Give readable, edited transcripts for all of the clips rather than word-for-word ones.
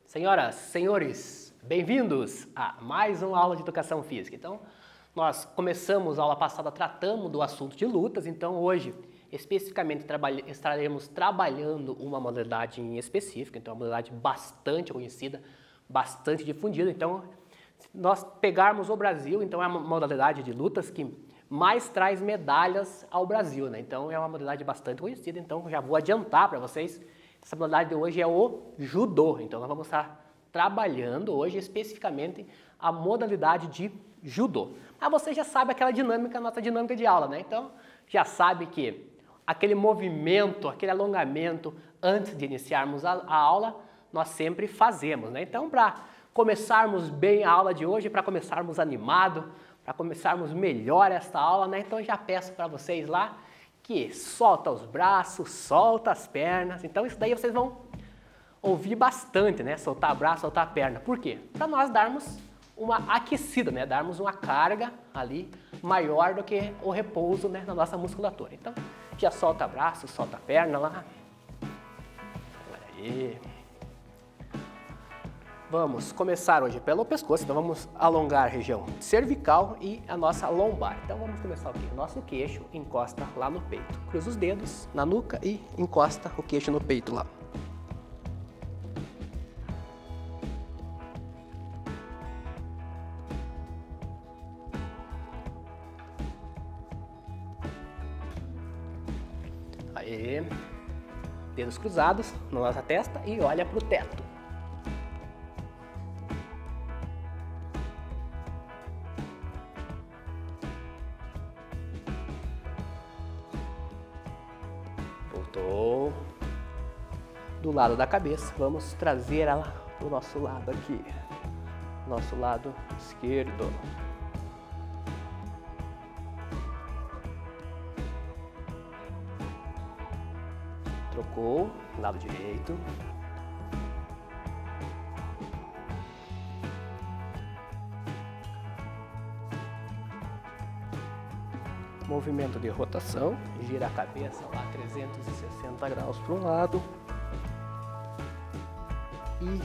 Senhoras, senhores, bem-vindos a mais uma aula de Educação Física. Então, nós começamos a aula passada tratando do assunto de lutas, então hoje, especificamente, estaremos trabalhando uma modalidade em específico, então uma modalidade bastante conhecida, bastante difundida. Então, se nós pegarmos o Brasil, então é uma modalidade de lutas que mais traz medalhas ao Brasil, né? Então, é uma modalidade bastante conhecida, então já vou adiantar para vocês. Essa modalidade de hoje é o judô, então nós vamos estar trabalhando hoje especificamente a modalidade de judô. Mas você já sabe aquela dinâmica, nossa dinâmica de aula, né? Então já sabe que aquele movimento, aquele alongamento antes de iniciarmos a aula, nós sempre fazemos, né? Então para começarmos bem a aula de hoje, para começarmos animado, para começarmos melhor esta aula, né? Então eu já peço para vocês lá que solta os braços, solta as pernas. Então isso daí vocês vão ouvir bastante, né? Soltar braço, soltar a perna. Por quê? Para nós darmos uma aquecida, né? Darmos uma carga ali maior do que o repouso, né? Na nossa musculatura. Então já solta braço, solta a perna lá. Olha aí. Vamos começar hoje pelo pescoço, então vamos alongar a região cervical e a nossa lombar. Então vamos começar aqui, o nosso queixo encosta lá no peito. Cruza os dedos na nuca e encosta o queixo no peito lá. Aí, dedos cruzados na nossa testa e olha para o teto. Voltou do lado da cabeça, vamos trazer ela para o nosso lado aqui, nosso lado esquerdo. Trocou, lado direito. Movimento de rotação, gira a cabeça lá 360 graus para um lado e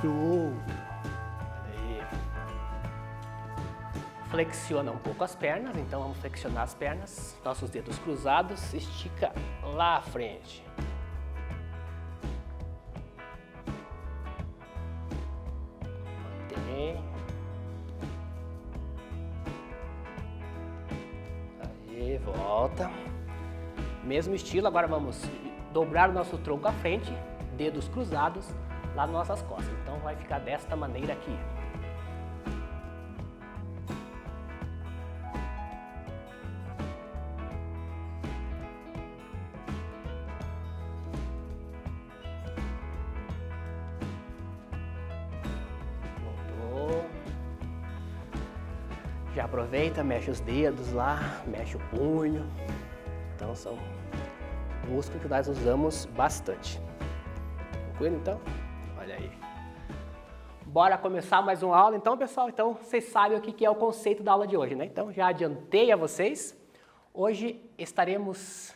aí. Flexiona um pouco as pernas, então vamos flexionar as pernas, nossos dedos cruzados, estica lá à frente. Mantém. Volta, mesmo estilo, agora vamos dobrar o nosso tronco à frente, dedos cruzados lá nas nossas costas, então vai ficar desta maneira aqui. Voltou. Já aproveita, mexe os dedos lá, mexe o punho. Então são músculos que nós usamos bastante. Tranquilo então? Olha aí. Bora começar mais uma aula então, pessoal? Então vocês sabem o que é o conceito da aula de hoje, né? Então já adiantei a vocês. Hoje estaremos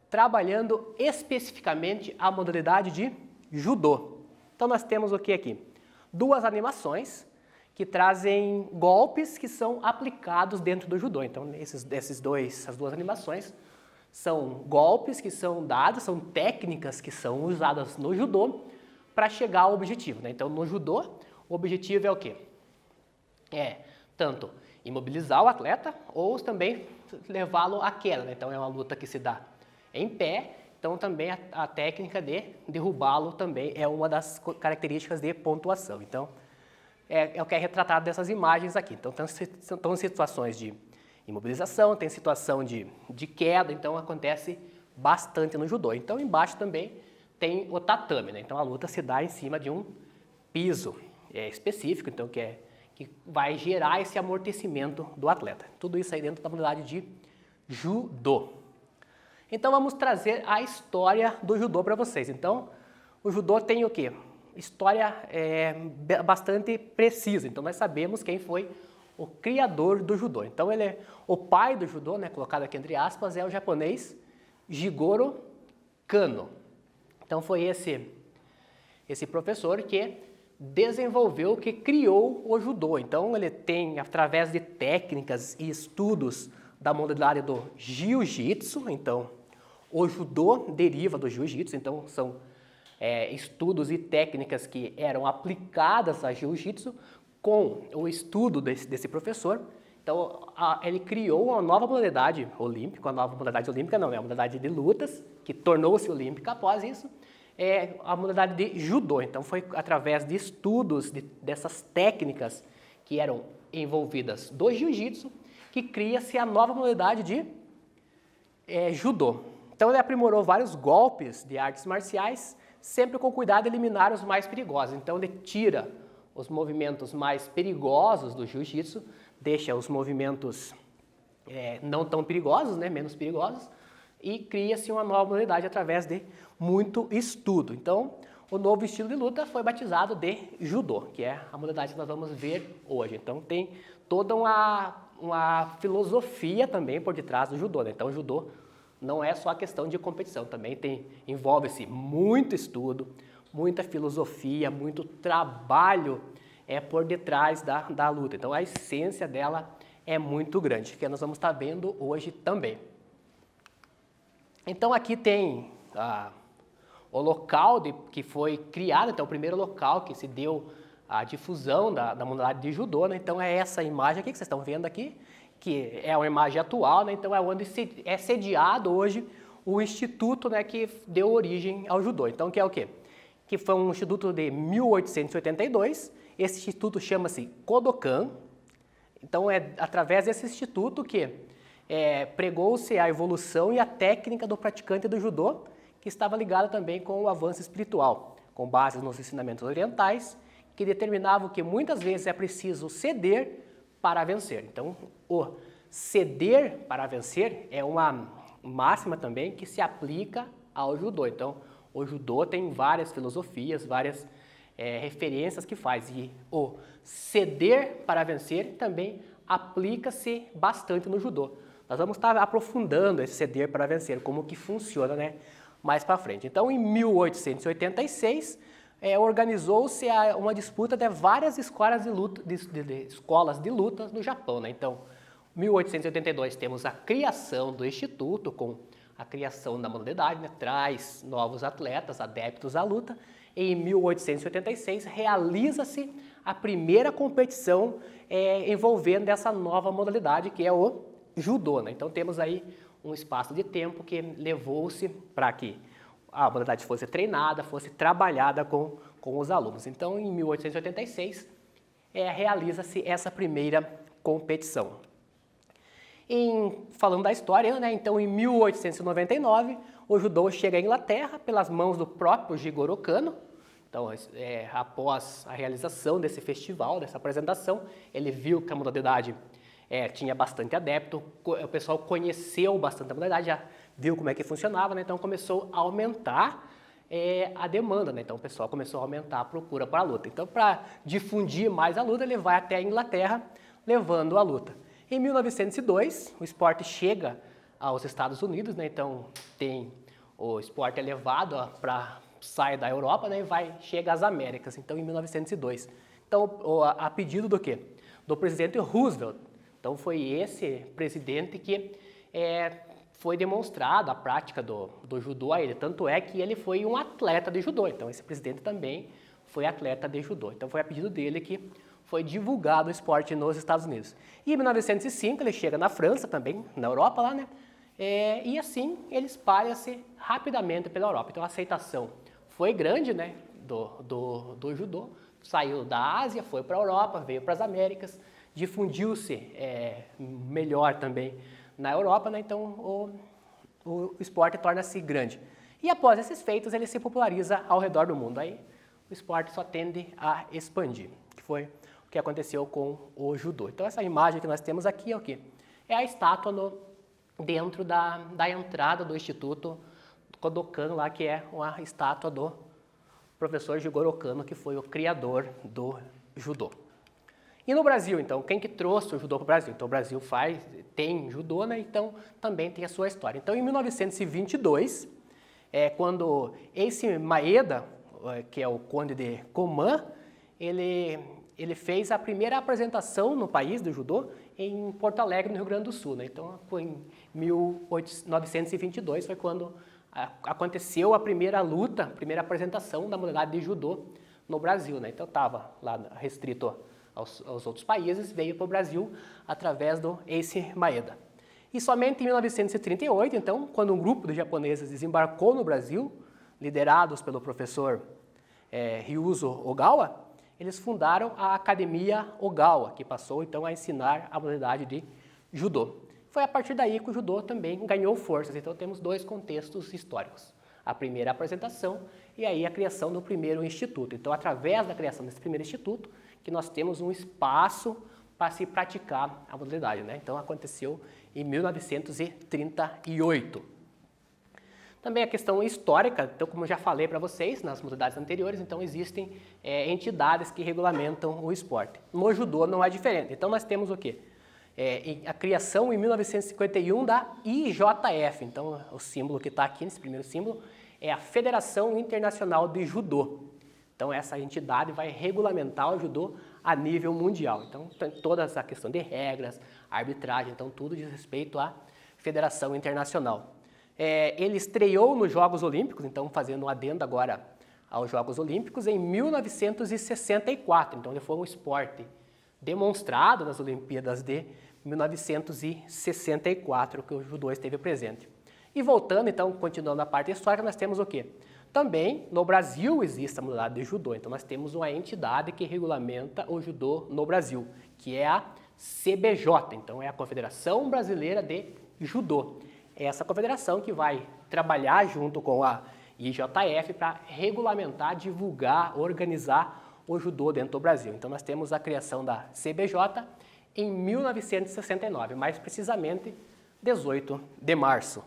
trabalhando especificamente a modalidade de judô. Então nós temos o que aqui? Duas animações que trazem golpes que são aplicados dentro do judô. Então, essas duas animações são golpes que são dados, são técnicas que são usadas no judô para chegar ao objetivo, né? Então, no judô, o objetivo é o quê? É tanto imobilizar o atleta ou também levá-lo à queda, né? Então, é uma luta que se dá em pé, então também a técnica de derrubá-lo também é uma das características de pontuação. Então, é o que é retratado dessas imagens aqui. Então, estão situações de imobilização, tem situação de queda, então acontece bastante no judô. Então, embaixo também tem o tatame, né? Então, a luta se dá em cima de um piso específico, então que vai gerar esse amortecimento do atleta. Tudo isso aí dentro da modalidade de judô. Então, vamos trazer a história do judô para vocês. Então, o judô tem o quê? História bastante precisa. Então, nós sabemos quem foi o criador do judô. Então ele é o pai do judô, né, colocado aqui entre aspas, é o japonês Jigoro Kano. Então foi esse professor que desenvolveu, que criou o judô. Então ele tem, através de técnicas e estudos da modalidade do jiu-jitsu, então o judô deriva do jiu-jitsu, então são estudos e técnicas que eram aplicadas a jiu-jitsu com o estudo desse professor. Então ele criou uma nova modalidade olímpica, uma nova modalidade olímpica não, é uma modalidade de lutas, que tornou-se olímpica após isso, a modalidade de judô. Então foi através de estudos dessas técnicas que eram envolvidas do jiu-jitsu que cria-se a nova modalidade de judô. Então ele aprimorou vários golpes de artes marciais, sempre com cuidado de eliminar os mais perigosos. Então ele tira os movimentos mais perigosos do jiu-jitsu, deixa os movimentos não tão perigosos, né, menos perigosos, e cria-se uma nova modalidade através de muito estudo. Então, o novo estilo de luta foi batizado de judô, que é a modalidade que nós vamos ver hoje. Então, tem toda uma filosofia também por detrás do judô, né? Então, o judô não é só a questão de competição, também envolve-se muito estudo, muita filosofia, muito trabalho por detrás da luta. Então, a essência dela é muito grande, que nós vamos estar vendo hoje também. Então, aqui tem o local que foi criado, então o primeiro local que se deu a difusão da modalidade de judô, né? Então é essa imagem aqui que vocês estão vendo aqui, que é uma imagem atual, né? Então é onde é sediado hoje o instituto, né, que deu origem ao judô. Então que é o quê? Que foi um instituto de 1882, esse instituto chama-se Kodokan. Então é através desse instituto que pregou-se a evolução e a técnica do praticante do judô, que estava ligada também com o avanço espiritual, com bases nos ensinamentos orientais, que determinavam que muitas vezes é preciso ceder para vencer. Então, o ceder para vencer é uma máxima também que se aplica ao judô. Então, o judô tem várias filosofias, várias referências que faz, e o ceder para vencer também aplica-se bastante no judô. Nós vamos estar aprofundando esse ceder para vencer, como que funciona, né, mais para frente. Então, em 1886, organizou-se uma disputa de várias escolas de lutas no Japão, né? Então, em 1882 temos a criação do instituto, com a criação da modalidade, né, traz novos atletas, adeptos à luta. E em 1886 realiza-se a primeira competição envolvendo essa nova modalidade, que é o judô, né? Então temos aí um espaço de tempo que levou-se para que a modalidade fosse treinada, fosse trabalhada com os alunos. Então, em 1886, realiza-se essa primeira competição. Falando da história, né, então em 1899, o judô chega à Inglaterra pelas mãos do próprio Jigoro Kano. Então, após a realização desse festival, dessa apresentação, ele viu que a modalidade tinha bastante adepto, o pessoal conheceu bastante a modalidade, já viu como é que funcionava, né? Então começou a aumentar a demanda, né? Então o pessoal começou a aumentar a procura para a luta. Então, para difundir mais a luta, ele vai até a Inglaterra levando a luta. Em 1902, o esporte chega aos Estados Unidos, né? Então o esporte é levado sai da Europa, né? E chega às Américas. Então, em 1902. Então, a pedido do quê? Do presidente Roosevelt. Então, foi esse presidente que foi demonstrado a prática do judô a ele. Tanto é que ele foi um atleta de judô. Então, esse presidente também foi atleta de judô. Então, foi a pedido dele que foi divulgado o esporte nos Estados Unidos. E em 1905, ele chega na França também, na Europa lá, né? E assim, ele espalha-se rapidamente pela Europa. Então, a aceitação foi grande, né, do judô. Saiu da Ásia, foi para a Europa, veio para as Américas, difundiu-se melhor também na Europa, né? Então o esporte torna-se grande. E após esses feitos, ele se populariza ao redor do mundo. Aí o esporte só tende a expandir, que foi o que aconteceu com o judô. Então essa imagem que nós temos aqui é o quê? É a estátua dentro da entrada do Instituto Kodokan, lá, que é uma estátua do professor Jigoro Kano, que foi o criador do judô. E no Brasil, então, quem que trouxe o judô para o Brasil? Então, o Brasil tem judô, né? Então, também tem a sua história. Então, em 1922, quando Eisi Maeda, que é o conde de Koman, ele fez a primeira apresentação no país do judô em Porto Alegre, no Rio Grande do Sul, né? Então, foi em 1922, foi quando aconteceu a primeira luta, a primeira apresentação da modalidade de judô no Brasil, né? Então, estava lá restrito aos outros países, veio para o Brasil através do Eisi Maeda. E somente em 1938, então, quando um grupo de japoneses desembarcou no Brasil, liderados pelo professor Ryuzo Ogawa, eles fundaram a Academia Ogawa, que passou então a ensinar a modalidade de judô. Foi a partir daí que o judô também ganhou forças, então temos dois contextos históricos. A primeira apresentação e aí a criação do primeiro instituto. Então, através da criação desse primeiro instituto, que nós temos um espaço para se praticar a modalidade, né? Então, aconteceu em 1938. Também a questão histórica, então, como eu já falei para vocês nas modalidades anteriores, então existem entidades que regulamentam o esporte. No judô não é diferente. Então, nós temos o quê? A criação em 1951 da IJF. Então, o símbolo que está aqui, nesse primeiro símbolo, é a Federação Internacional de Judô. Então, essa entidade vai regulamentar o judô a nível mundial. Então, tem toda essa questão de regras, arbitragem, então tudo diz respeito à Federação Internacional. Ele estreou nos Jogos Olímpicos, então fazendo um adendo agora aos Jogos Olímpicos, em 1964. Então, ele foi um esporte demonstrado nas Olimpíadas de 1964, que o judô esteve presente. E voltando, então, continuando a parte histórica, nós temos o quê? Também, no Brasil, existe a modalidade de judô. Então, nós temos uma entidade que regulamenta o judô no Brasil, que é a CBJ. Então, é a Confederação Brasileira de Judô. É essa confederação que vai trabalhar junto com a IJF para regulamentar, divulgar, organizar o judô dentro do Brasil. Então, nós temos a criação da CBJ em 1969, mais precisamente 18 de março.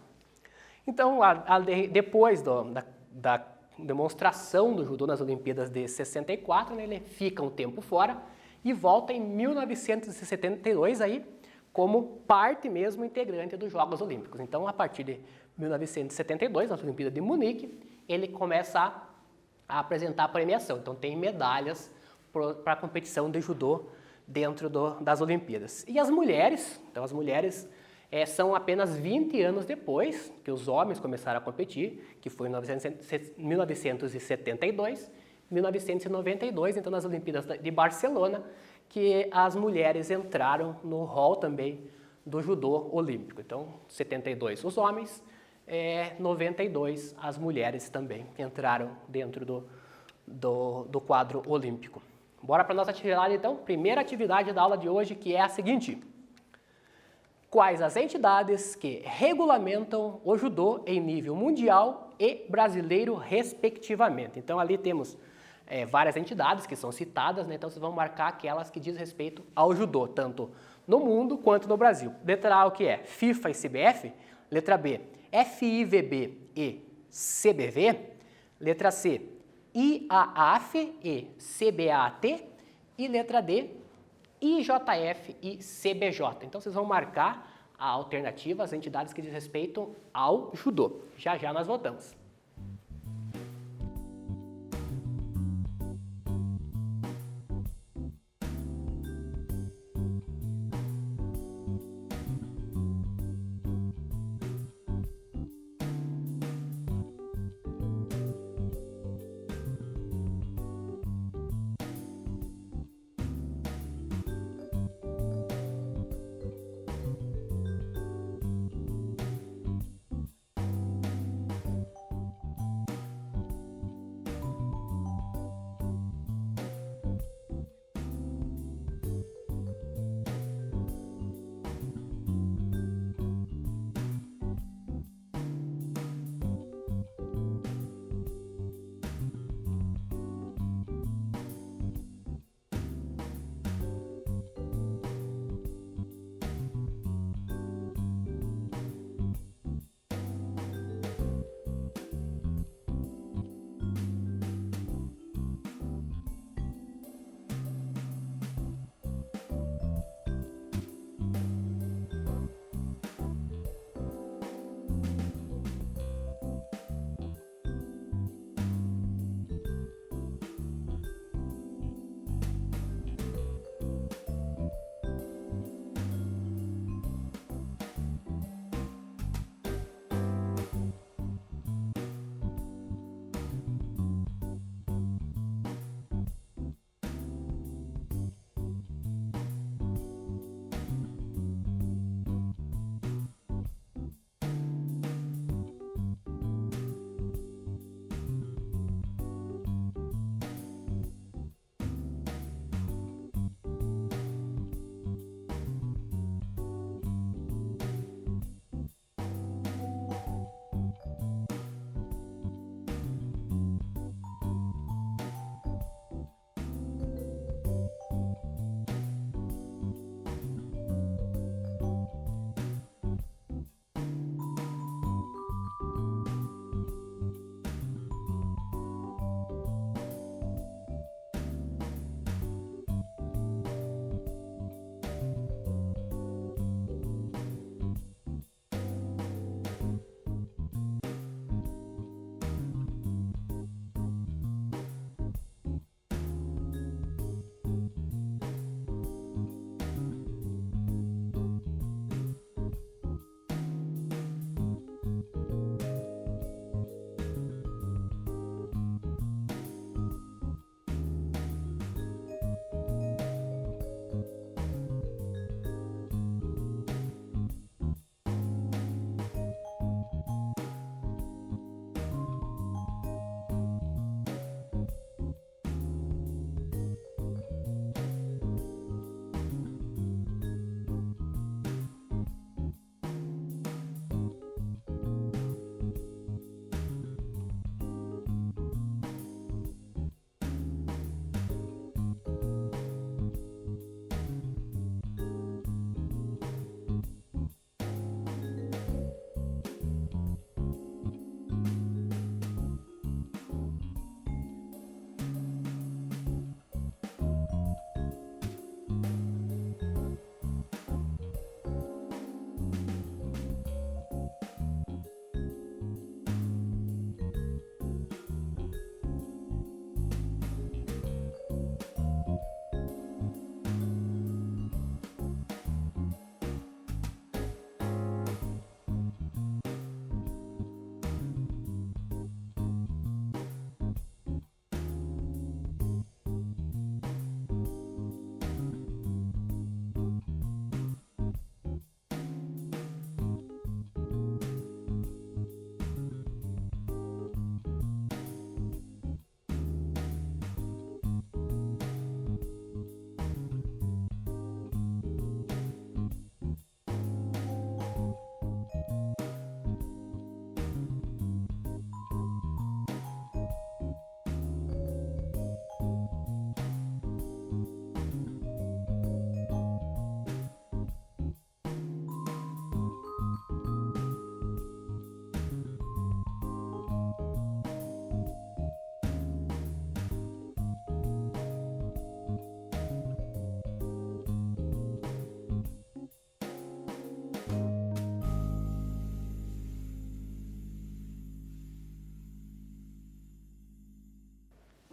Então, depois da demonstração do judô nas Olimpíadas de 64, né, ele fica um tempo fora e volta em 1972 aí como parte mesmo integrante dos Jogos Olímpicos. Então, a partir de 1972, nas Olimpíadas de Munique, ele começa a apresentar a premiação. Então, tem medalhas para a competição de judô dentro das Olimpíadas. E as mulheres, então as mulheres são apenas 20 anos depois que os homens começaram a competir, que foi em 1972, 1992, então nas Olimpíadas de Barcelona, que as mulheres entraram no hall também do judô olímpico. Então, 72 os homens, 92 as mulheres também entraram dentro do quadro olímpico. Bora para a nossa atividade então? Primeira atividade da aula de hoje, que é a seguinte: quais as entidades que regulamentam o judô em nível mundial e brasileiro, respectivamente? Então, ali temos várias entidades que são citadas, né? Então, vocês vão marcar aquelas que dizem respeito ao judô, tanto no mundo quanto no Brasil. Letra A, o que é? FIFA e CBF. Letra B, FIVB e CBV. Letra C, IAAF e CBAT. E letra D, IJF e CBJ. Então, vocês vão marcar a alternativa, as entidades que dizem respeito ao judô. Já já nós voltamos.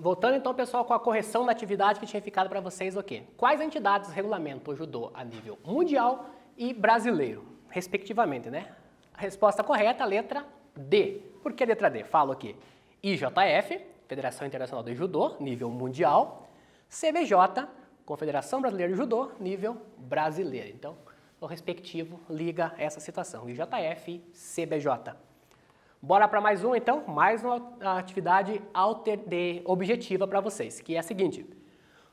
Voltando então, pessoal, com a correção da atividade que tinha ficado para vocês o quê? Quais entidades regulamentam o judô a nível mundial e brasileiro, respectivamente, né? A resposta correta, a letra D. Por que a letra D? Falo aqui. IJF, Federação Internacional de Judô, nível mundial. CBJ, Confederação Brasileira de Judô, nível brasileiro. Então, o respectivo liga essa situação, IJF e CBJ. Bora para mais um, então, mais uma atividade objetiva para vocês, que é a seguinte.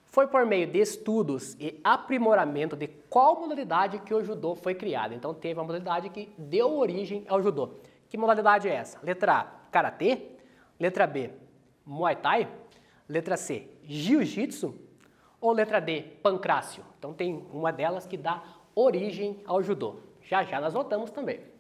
Foi por meio de estudos e aprimoramento de qual modalidade que o judô foi criado. Então, teve uma modalidade que deu origem ao judô. Que modalidade é essa? Letra A, karatê. Letra B, muay thai. Letra C, jiu-jitsu. Ou letra D, pancrácio. Então, tem uma delas que dá origem ao judô. Já já nós voltamos também.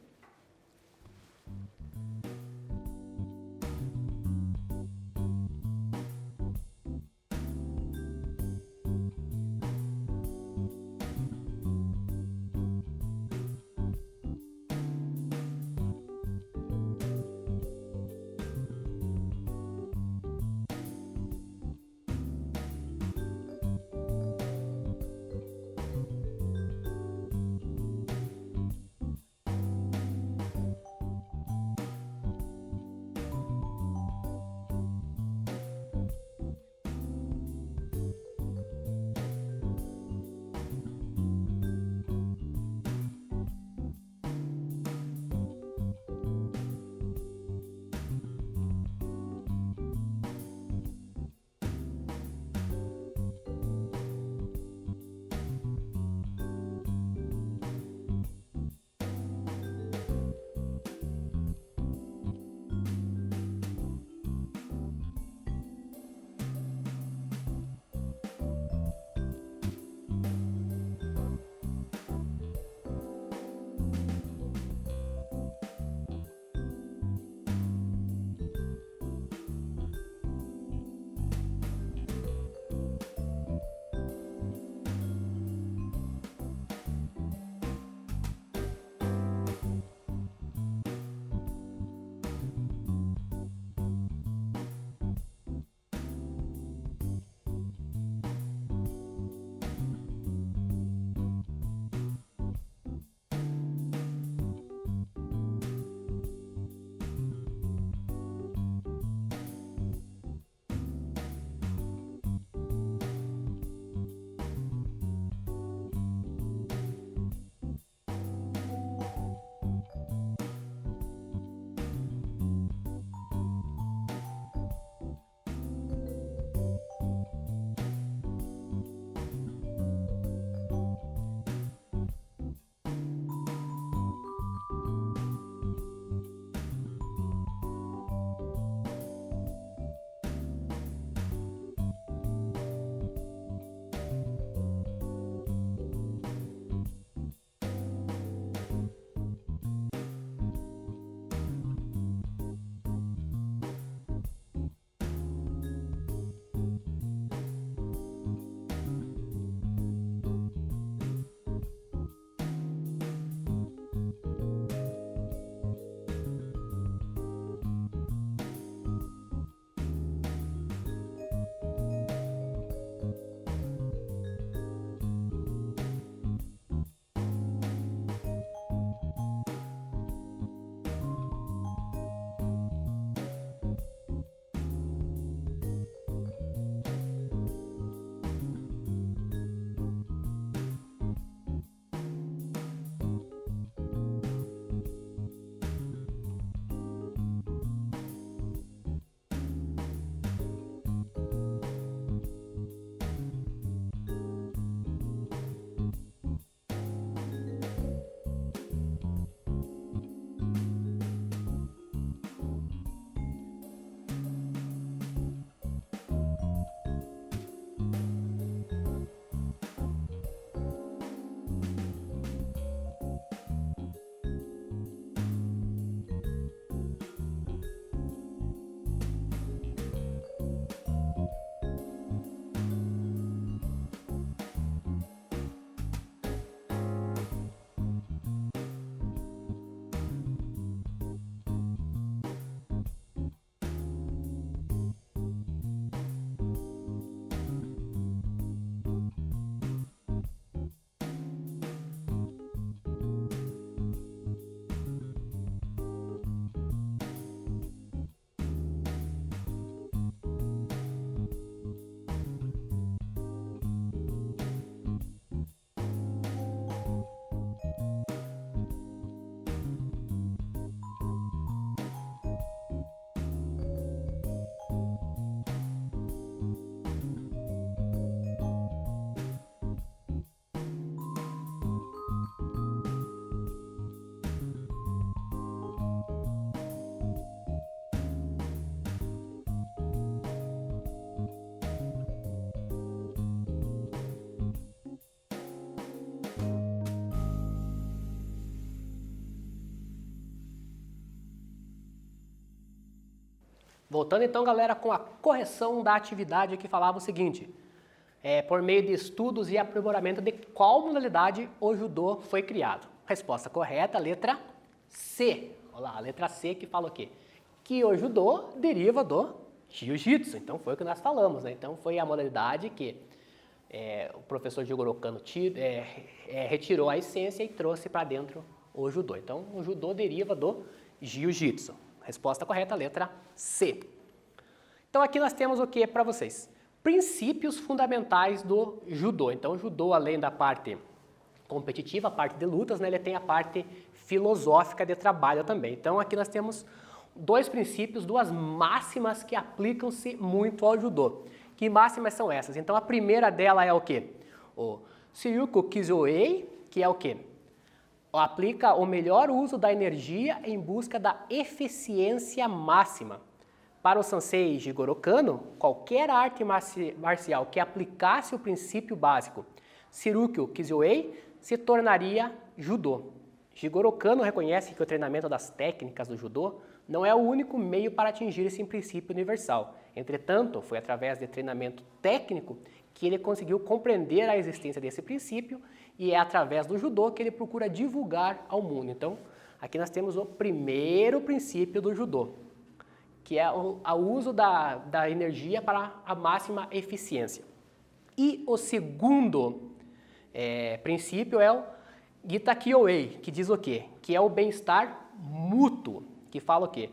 Voltando então, galera, com a correção da atividade que falava o seguinte, por meio de estudos e aprimoramento de qual modalidade o judô foi criado? Resposta correta, letra C. Olha lá, a letra C que fala o quê? Que o judô deriva do jiu-jitsu. Então foi o que nós falamos, né? Então foi a modalidade que o professor Jigoro Kano retirou a essência e trouxe para dentro o judô. Então o judô deriva do jiu-jitsu. Resposta correta, letra C. Então aqui nós temos o que para vocês? Princípios fundamentais do judô. Então o judô, além da parte competitiva, a parte de lutas, né, ele tem a parte filosófica de trabalho também. Então aqui nós temos dois princípios, duas máximas que aplicam-se muito ao judô. Que máximas são essas? Então a primeira dela é o quê? O Shiryuku Kizoei, que é o quê? Aplica o melhor uso da energia em busca da eficiência máxima. Para o Sensei Jigoro Kano, qualquer arte marcial que aplicasse o princípio básico Shiryuku Kizoei se tornaria judô. Jigoro Kano reconhece que o treinamento das técnicas do judô não é o único meio para atingir esse princípio universal. Entretanto, foi através de treinamento técnico que ele conseguiu compreender a existência desse princípio e é através do judô que ele procura divulgar ao mundo. Então, aqui nós temos o primeiro princípio do judô, que é o uso da energia para a máxima eficiência. E o segundo princípio é o Gita Kyoei, que diz o quê? Que é o bem-estar mútuo, que fala o quê?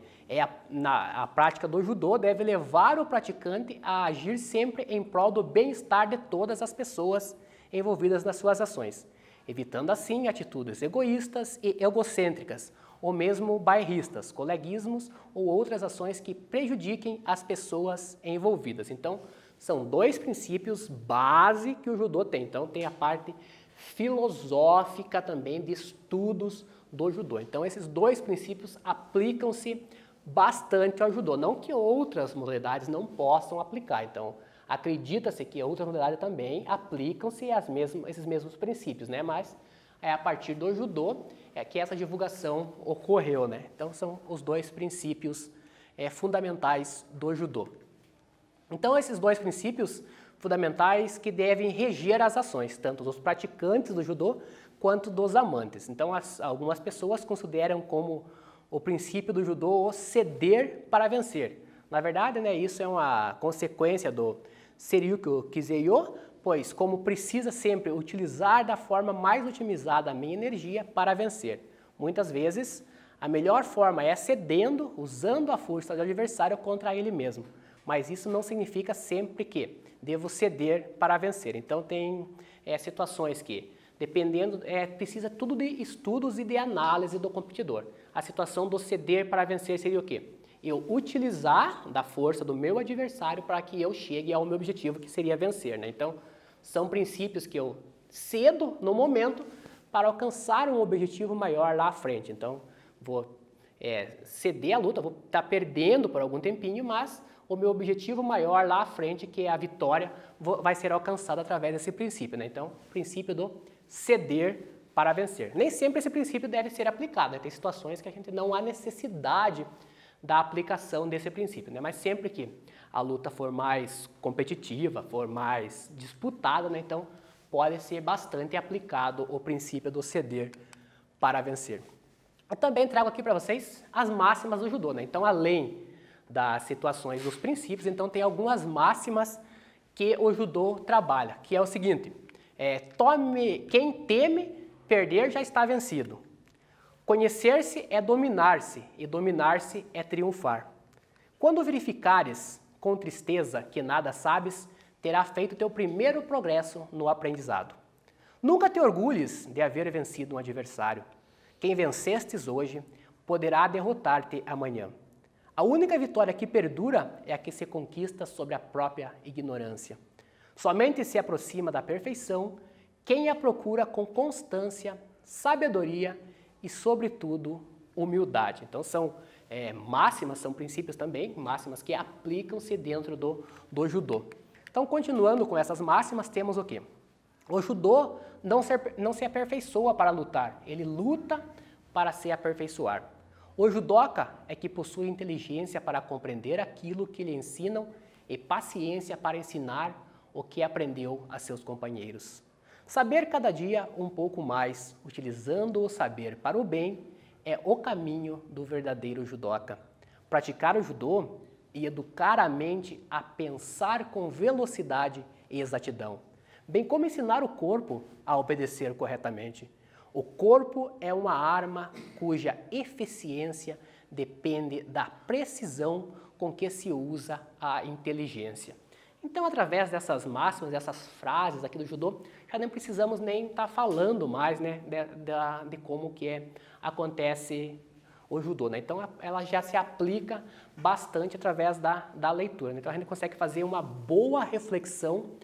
A prática do judô deve levar o praticante a agir sempre em prol do bem-estar de todas as pessoas envolvidas nas suas ações, evitando assim atitudes egoístas e egocêntricas, ou mesmo bairristas, coleguismos ou outras ações que prejudiquem as pessoas envolvidas. Então, são dois princípios base que o judô tem. Então, tem a parte filosófica também de estudos do judô. Então, esses dois princípios aplicam-se bastante ao judô. Não que outras modalidades não possam aplicar. Então, acredita-se que outras modalidades também aplicam-se esses mesmos princípios, né? Mas é a partir do judô que essa divulgação ocorreu, né? Então, são os dois princípios fundamentais do judô. Então, esses dois princípios fundamentais que devem reger as ações, tanto dos praticantes do judô quanto dos amantes. Então, algumas pessoas consideram como o princípio do judô o ceder para vencer. Na verdade, né, isso é uma consequência do Shiryuku Kizeyo, pois como precisa sempre utilizar da forma mais otimizada a minha energia para vencer. Muitas vezes, a melhor forma é cedendo, usando a força do adversário contra ele mesmo. Mas isso não significa sempre que devo ceder para vencer. Então, tem situações que, dependendo, precisa tudo de estudos e de análise do competidor. A situação do ceder para vencer seria o quê? Eu utilizar da força do meu adversário para que eu chegue ao meu objetivo, que seria vencer, né? Então, são princípios que eu cedo no momento para alcançar um objetivo maior lá à frente. Então, vou ceder a luta, vou estar perdendo por algum tempinho, mas o meu objetivo maior lá à frente, que é a vitória, vai ser alcançado através desse princípio, né? Então, princípio do ceder para vencer. Nem sempre esse princípio deve ser aplicado, né? Tem situações que a gente não há necessidade da aplicação desse princípio, né? Mas sempre que a luta for mais competitiva, for mais disputada, né? Então pode ser bastante aplicado o princípio do ceder para vencer. Eu também trago aqui para vocês as máximas do judô, né? Então, além das situações dos princípios, então tem algumas máximas que o judô trabalha, que é o seguinte: quem teme perder já está vencido. Conhecer-se é dominar-se, e dominar-se é triunfar. Quando verificares com tristeza que nada sabes, terá feito teu primeiro progresso no aprendizado. Nunca te orgulhes de haver vencido um adversário. Quem vencestes hoje poderá derrotar-te amanhã. A única vitória que perdura é a que se conquista sobre a própria ignorância. Somente se aproxima da perfeição quem a procura com constância, sabedoria e, sobretudo, humildade. Então, são máximas, são princípios também, máximas que aplicam-se dentro do judô. Então, continuando com essas máximas, temos o quê? O judô não se aperfeiçoa para lutar, ele luta para se aperfeiçoar. O judoca é que possui inteligência para compreender aquilo que lhe ensinam e paciência para ensinar o que aprendeu a seus companheiros. Saber cada dia um pouco mais, utilizando o saber para o bem, é o caminho do verdadeiro judoca. Praticar o judô e educar a mente a pensar com velocidade e exatidão, bem como ensinar o corpo a obedecer corretamente. O corpo é uma arma cuja eficiência depende da precisão com que se usa a inteligência. Então, através dessas máximas, dessas frases aqui do judô, já nem precisamos nem estar falando mais, né, de como que acontece o judô, né? Então, ela já se aplica bastante através da leitura, né? Então, a gente consegue fazer uma boa reflexão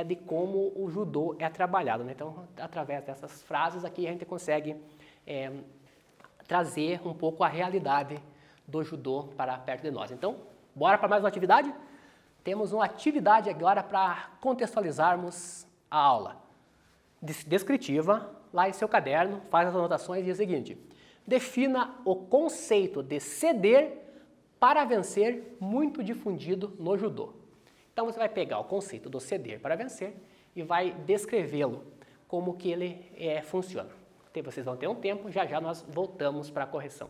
de como o judô é trabalhado, né? Então, através dessas frases aqui, a gente consegue trazer um pouco a realidade do judô para perto de nós. Então, bora para mais uma atividade? Temos uma atividade agora para contextualizarmos a aula. Descritiva, lá em seu caderno, faz as anotações e diz o seguinte: defina o conceito de ceder para vencer, muito difundido no judô. Então você vai pegar o conceito do ceder para vencer e vai descrevê-lo, como que ele funciona. Vocês vão ter um tempo, já já nós voltamos para a correção.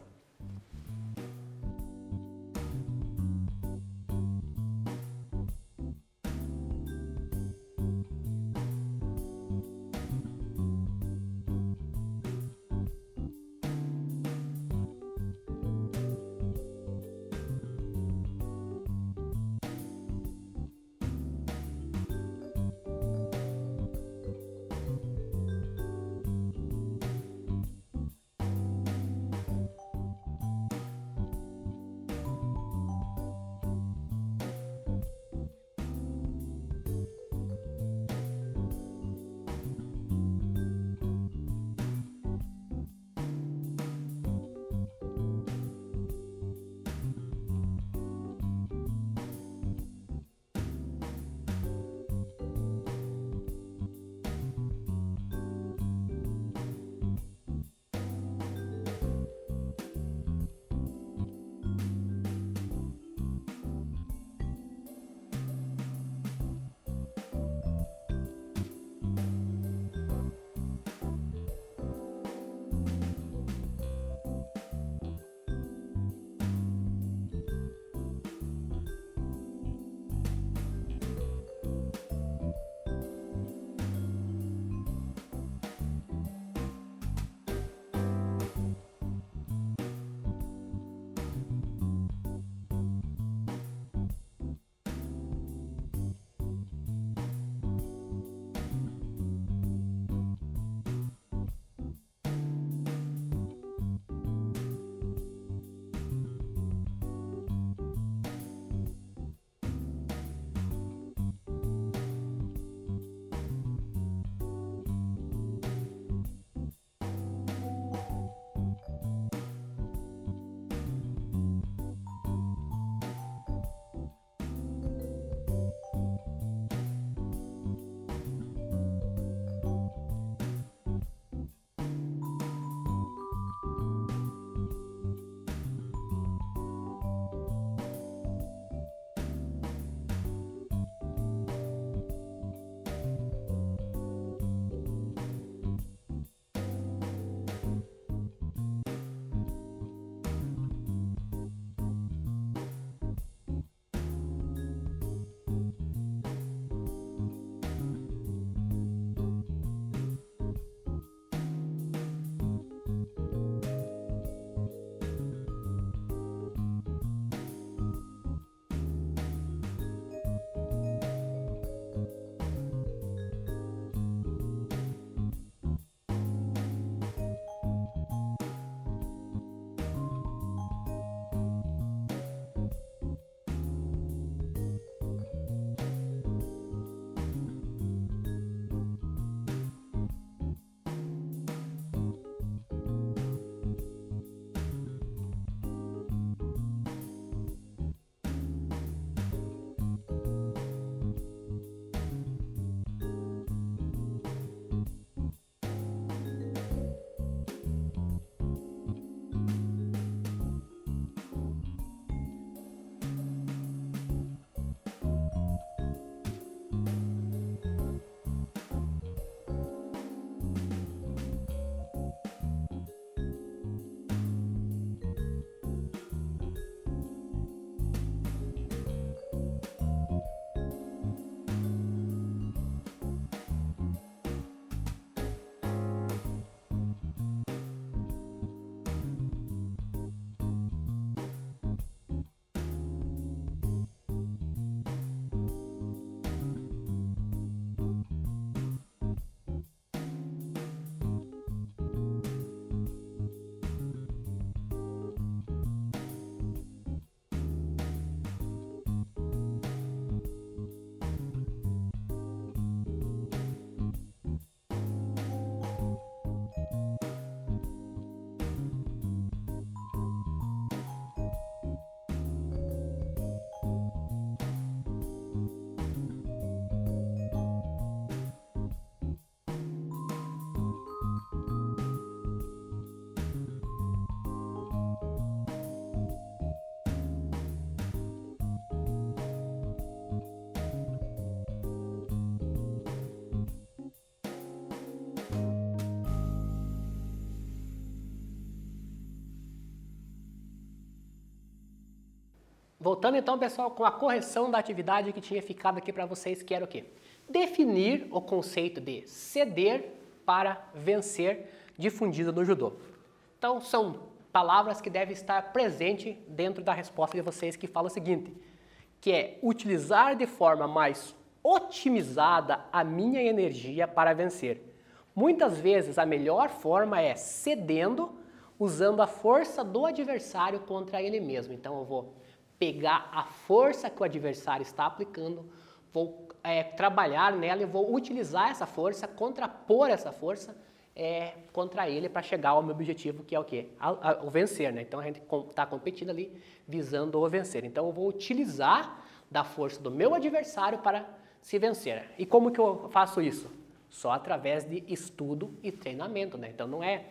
Voltando então, pessoal, com a correção da atividade que tinha ficado aqui para vocês, que era o quê? Definir o conceito de ceder para vencer difundido no judô. Então, são palavras que devem estar presentes dentro da resposta de vocês, que fala o seguinte, que é utilizar de forma mais otimizada a minha energia para vencer. Muitas vezes a melhor forma é cedendo, usando a força do adversário contra ele mesmo. Então eu vou pegar a força que o adversário está aplicando, vou trabalhar nela e vou utilizar essa força, contrapor essa força contra ele para chegar ao meu objetivo, que é o quê? O vencer, né? Então a gente está competindo ali visando o vencer. Então eu vou utilizar da força do meu adversário para se vencer. E como que eu faço isso? Só através de estudo e treinamento, né? Então não é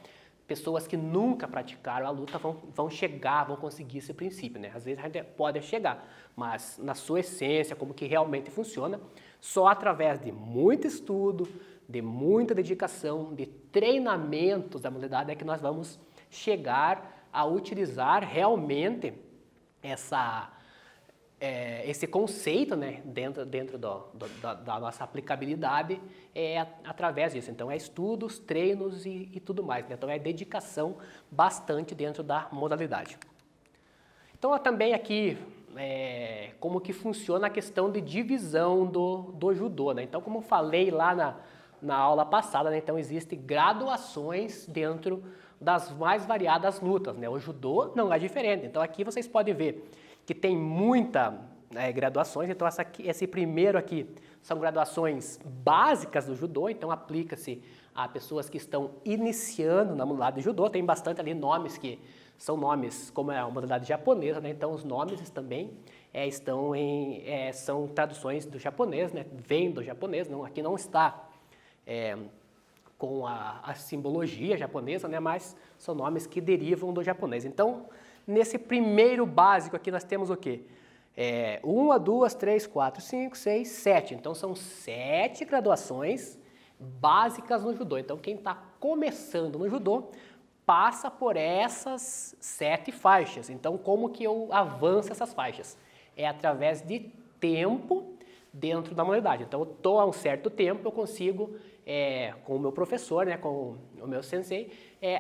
pessoas que nunca praticaram a luta vão chegar, vão conseguir esse princípio, né? Às vezes a gente pode chegar, mas na sua essência, como que realmente funciona, só através de muito estudo, de muita dedicação, de treinamentos da modalidade é que nós vamos chegar a utilizar realmente esse conceito, né, dentro da nossa aplicabilidade através disso. Então, estudos, treinos e tudo mais, né? Então, dedicação bastante dentro da modalidade. Então, também aqui, como que funciona a questão de divisão do judô, né? Então, como eu falei lá na aula passada, né? Então, existem graduações dentro das mais variadas lutas, né? O judô não é diferente. Então, aqui vocês podem ver que tem muitas graduações, então esse primeiro aqui são graduações básicas do judô, então aplica-se a pessoas que estão iniciando na modalidade de judô, tem bastante ali nomes que são nomes como é a modalidade japonesa, né? Então os nomes também são traduções do japonês, né? Vem do japonês, aqui não está com a simbologia japonesa, né? Mas são nomes que derivam do japonês. Então, nesse primeiro básico aqui nós temos o quê? 1, 2, 3, 4, 5, 6, 7. Então são 7 graduações básicas no judô. Então quem está começando no judô passa por essas 7 faixas. Então como que eu avanço essas faixas? É através de tempo dentro da modalidade. Então eu estou há um certo tempo, eu consigo, com o meu professor, né, com o meu sensei,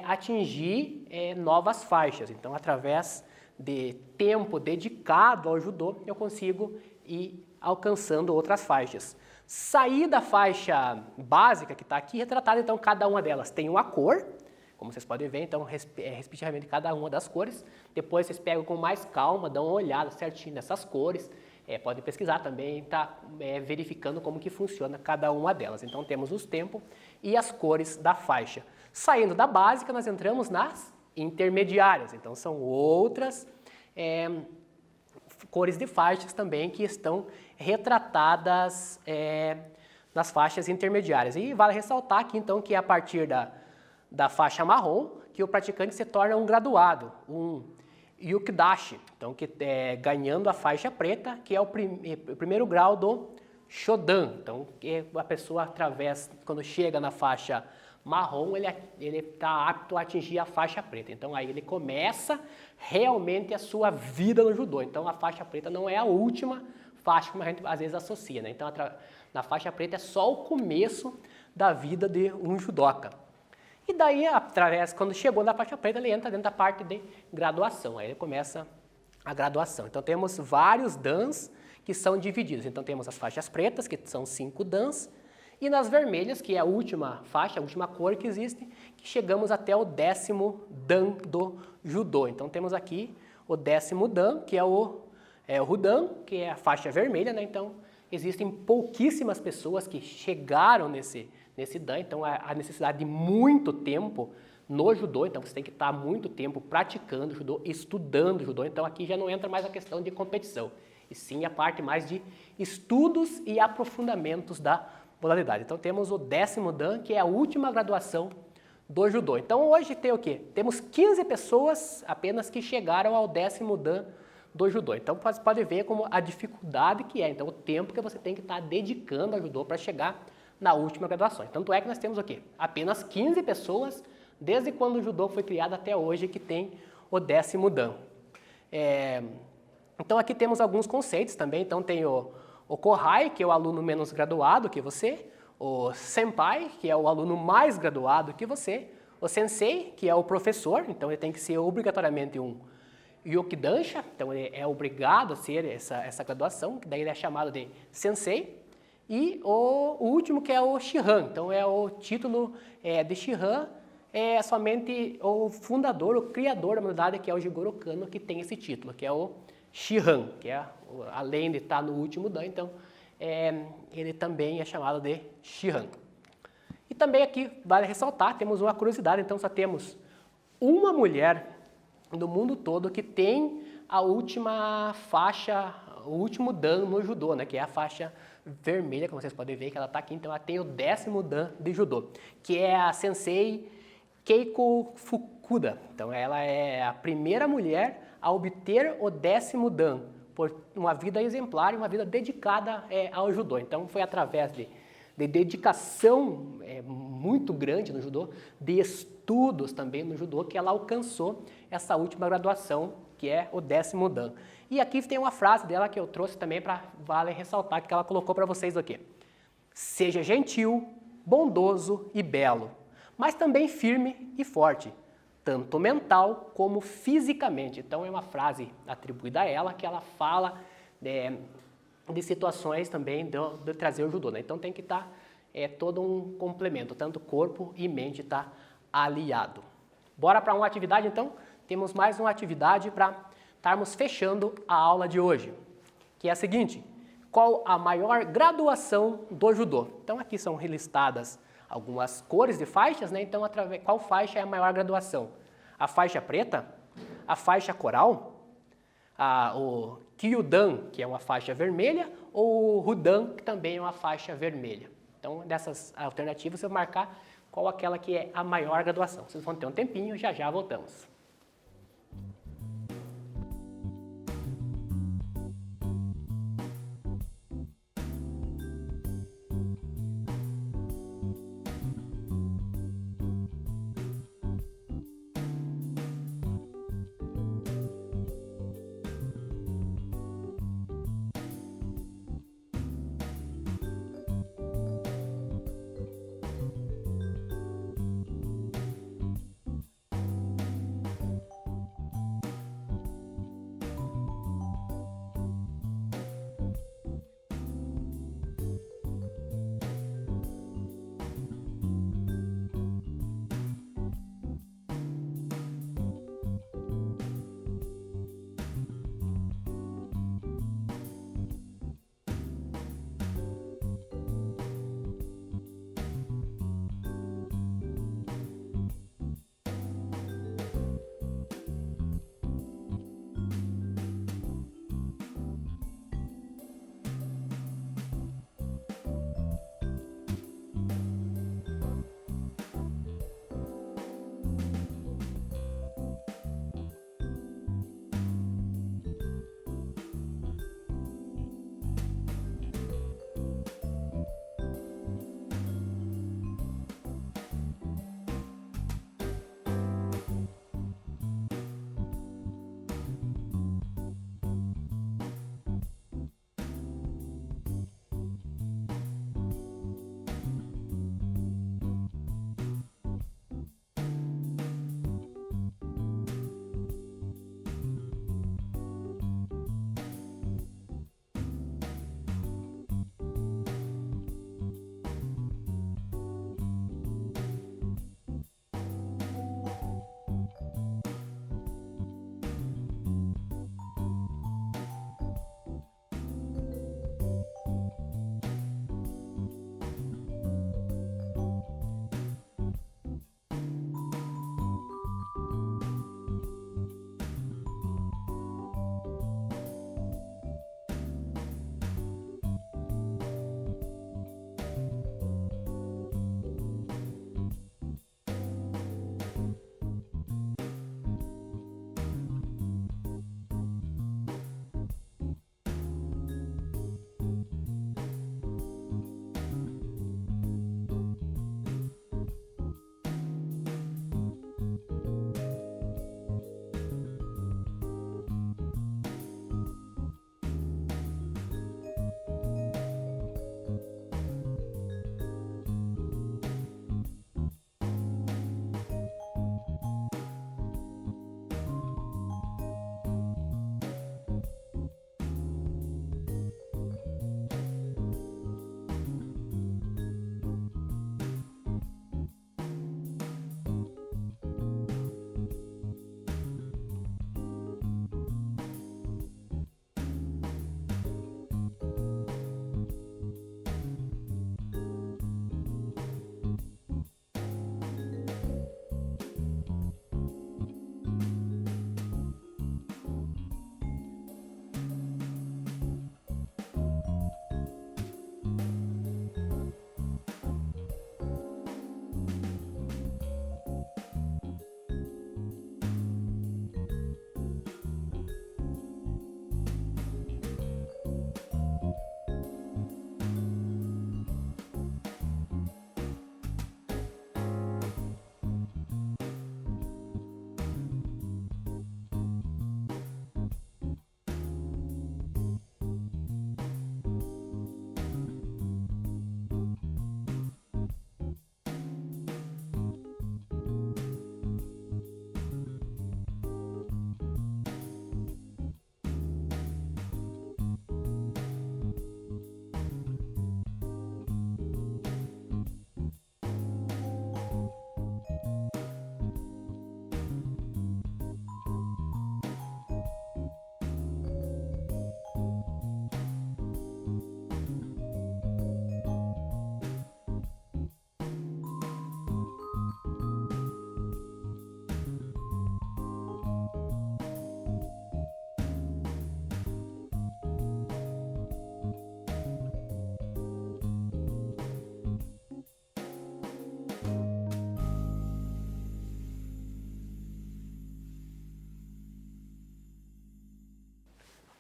atingir novas faixas. Então através de tempo dedicado ao judô, eu consigo ir alcançando outras faixas. Sair da faixa básica que está aqui retratada, então cada uma delas tem uma cor, como vocês podem ver, então respectivamente cada uma das cores. Depois vocês pegam com mais calma, dão uma olhada certinho nessas cores, podem pesquisar também, tá verificando como que funciona cada uma delas. Então temos os tempos e as cores da faixa. Saindo da básica, nós entramos nas intermediárias, então são outras cores de faixas também que estão retratadas nas faixas intermediárias. E vale ressaltar aqui então que é a partir da faixa marrom que o praticante se torna um graduado, um Yukidashi, então que ganhando a faixa preta, que é o primeiro grau do Shodan. Então a pessoa quando chega na faixa marrom, ele está apto a atingir a faixa preta. Então aí ele começa realmente a sua vida no judô. Então a faixa preta não é a última faixa como a gente às vezes associa, né? Então na faixa preta é só o começo da vida de um judoca. E daí, quando chegou na faixa preta, ele entra dentro da parte de graduação. Aí ele começa a graduação. Então temos vários dans que são divididos. Então temos as faixas pretas, que são 5 dans, e nas vermelhas, que é a última faixa, a última cor que existe, que chegamos até o 10º dan do judô. Então temos aqui o 10º dan, que é o Rudan, que é a faixa vermelha, né? Então existem pouquíssimas pessoas que chegaram nesse dan, então a necessidade de muito tempo no judô, então você tem que estar muito tempo praticando judô, estudando judô, então aqui já não entra mais a questão de competição, e sim a parte mais de estudos e aprofundamentos da modalidade. Então temos o 10º dan, que é a última graduação do judô. Então hoje tem o quê? Temos 15 pessoas apenas que chegaram ao 10º dan do judô. Então você pode ver como a dificuldade que é, então o tempo que você tem que estar dedicando ao judô para chegar na última graduação. Tanto é que nós temos o quê? Apenas 15 pessoas, desde quando o judô foi criado até hoje, que tem o 10º dan. Então aqui temos alguns conceitos também, então tem o Kohai, que é o aluno menos graduado que você, o Senpai, que é o aluno mais graduado que você, o Sensei, que é o professor, então ele tem que ser obrigatoriamente um Yokidansha, então ele é obrigado a ser essa graduação, que daí ele é chamado de Sensei, e o último que é o Shihan, então é o título de Shihan, é somente o fundador, o criador da modalidade, que é o Jigoro Kano, que tem esse título, que é o Shihan, que é, além de estar no último Dan, então ele também é chamado de Shihan. E também aqui vale ressaltar, temos uma curiosidade, então só temos uma mulher no mundo todo que tem a última faixa, o último Dan no judô, né, que é a faixa vermelha, como vocês podem ver que ela está aqui, então ela tem o 10º Dan de judô, que é a Sensei Keiko Fukuda. Então ela é a primeira mulher a obter o 10º Dan, por uma vida exemplar e uma vida dedicada ao judô. Então foi através de dedicação muito grande no judô, de estudos também no judô, que ela alcançou essa última graduação, que é o 10º Dan. E aqui tem uma frase dela que eu trouxe também para vale ressaltar, que ela colocou para vocês aqui. Seja gentil, bondoso e belo, mas também firme e forte, tanto mental como fisicamente. Então é uma frase atribuída a ela, que ela fala de situações também de trazer o judô, né? Então tem que estar todo um complemento, tanto corpo e mente está aliado. Bora para uma atividade então? Temos mais uma atividade para estarmos fechando a aula de hoje, que é a seguinte: qual a maior graduação do judô? Então aqui são listadas algumas cores de faixas, né? Então qual faixa é a maior graduação? A faixa preta? A faixa coral? O Kyudan, que é uma faixa vermelha, ou o Rudan, que também é uma faixa vermelha. Então, dessas alternativas, você vai marcar qual aquela que é a maior graduação. Vocês vão ter um tempinho, já já voltamos.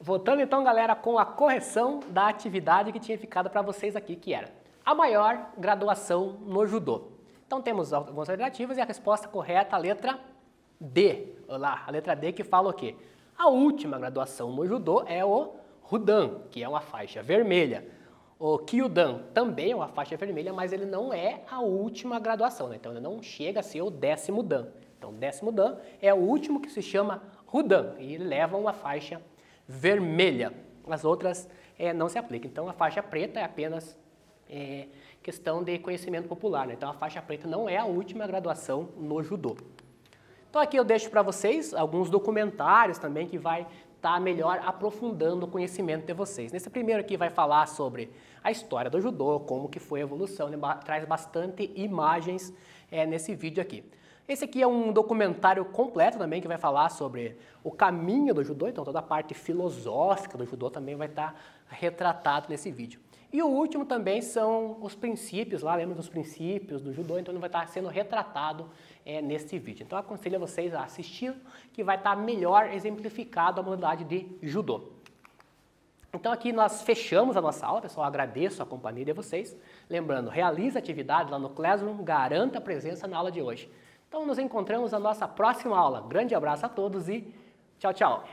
Voltando então, galera, com a correção da atividade que tinha ficado para vocês aqui, que era a maior graduação no judô. Então temos algumas alternativas e a resposta correta, a letra D. Olha lá, a letra D que fala o quê? A última graduação no judô é o Rudan, que é uma faixa vermelha. O Kyudan também é uma faixa vermelha, mas ele não é a última graduação, né? Então ele não chega a ser o 10º Dan. Então o 10º Dan é o último que se chama Rudan e ele leva uma faixa vermelha. As outras não se aplicam. Então a faixa preta é apenas questão de conhecimento popular, né? Então a faixa preta não é a última graduação no judô. Então aqui eu deixo para vocês alguns documentários também que vai estar melhor aprofundando o conhecimento de vocês. Nesse primeiro aqui vai falar sobre a história do judô, como que foi a evolução, né? Traz bastante imagens nesse vídeo aqui. Esse aqui é um documentário completo também que vai falar sobre o caminho do judô, então toda a parte filosófica do judô também vai estar retratado nesse vídeo. E o último também são os princípios, lá lembra dos princípios do judô, então não vai estar sendo retratado nesse vídeo. Então eu aconselho a vocês a assistir, que vai estar melhor exemplificado a modalidade de judô. Então aqui nós fechamos a nossa aula, pessoal, agradeço a companhia de vocês. Lembrando, realize a atividade lá no Classroom, garanta a presença na aula de hoje. Então nos encontramos na nossa próxima aula. Grande abraço a todos e tchau, tchau!